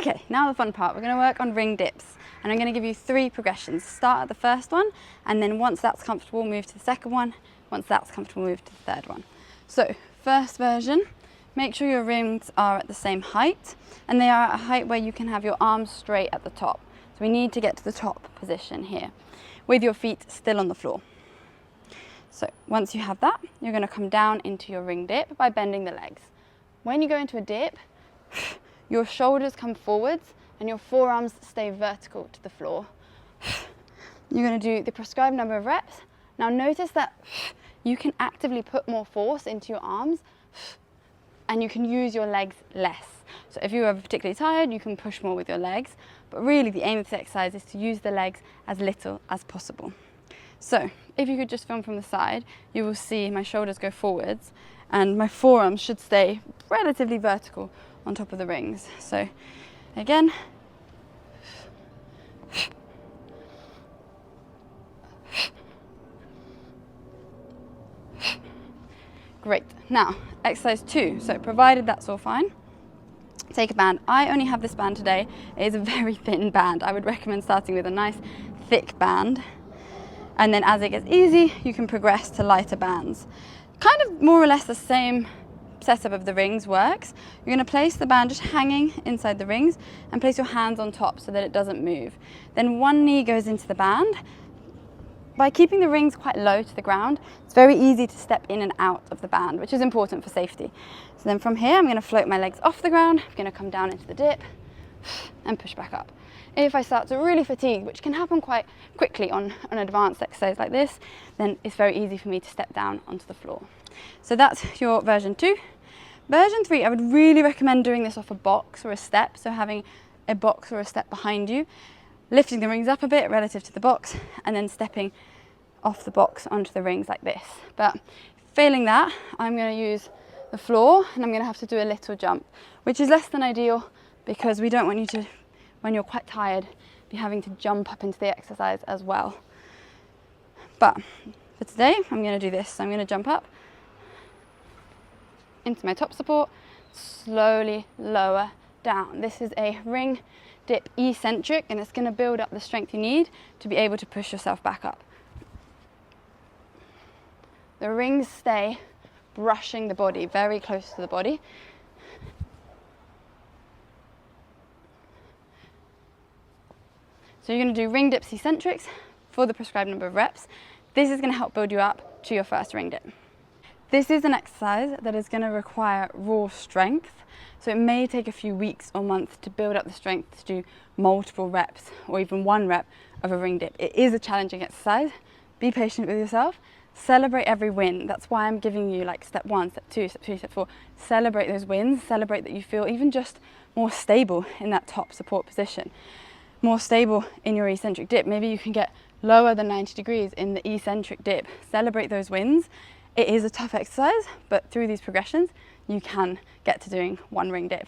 Okay, now the fun part. We're going to work on ring dips, and I'm going to give you 3 progressions. Start at the first one, and then once that's comfortable, move to the second one. Once that's comfortable, move to the third one. So, first version, make sure your rings are at the same height, and they are at a height where you can have your arms straight at the top. So we need to get to the top position here, with your feet still on the floor. So once you have that, you're going to come down into your ring dip by bending the legs. When you go into a dip, your shoulders come forwards and your forearms stay vertical to the floor. You're going to do the prescribed number of reps. Now notice that you can actively put more force into your arms and you can use your legs less. So if you are particularly tired, you can push more with your legs, but really the aim of this exercise is to use the legs as little as possible. So if you could just film from the side, you will see my shoulders go forwards and my forearms should stay relatively vertical on top of the rings. So again, great. Now exercise 2. So provided that's all fine, take a band. I only have this band today. It is a very thin band. I would recommend starting with a nice thick band, and then as it gets easy, you can progress to lighter bands. Kind of more or less the same setup of the rings works. You're going to place the band just hanging inside the rings and place your hands on top so that it doesn't move. Then one knee goes into the band. By keeping the rings quite low to the ground, it's very easy to step in and out of the band, which is important for safety. So then from here, I'm going to float my legs off the ground. I'm going to come down into the dip and push back up. If I start to really fatigue, which can happen quite quickly on an advanced exercise like this, then it's very easy for me to step down onto the floor. So that's your version 2. Version 3, I would really recommend doing this off a box or a step, so having a box or a step behind you, lifting the rings up a bit relative to the box, and then stepping off the box onto the rings like this. But failing that, I'm going to use the floor and I'm going to have to do a little jump, which is less than ideal because we don't want you to, when you're quite tired, be having to jump up into the exercise as well. But for today, I'm going to do this. So I'm going to jump up into my top support, slowly lower down. This is a ring dip eccentric, and it's going to build up the strength you need to be able to push yourself back up. The rings stay brushing the body, very close to the body. So you're going to do ring dips eccentrics for the prescribed number of reps. This is going to help build you up to your first ring dip. This is an exercise that is going to require raw strength, so it may take a few weeks or months to build up the strength to do multiple reps or even 1 rep of a ring dip. It is a challenging exercise. Be patient with yourself. Celebrate every win. That's why I'm giving you like step 1, step 2, step 3, step 4. Celebrate those wins. Celebrate that you feel even just more stable in that top support position. More stable in your eccentric dip. Maybe you can get lower than 90 degrees in the eccentric dip. Celebrate those wins. It is a tough exercise, but through these progressions, you can get to doing 1 ring dip.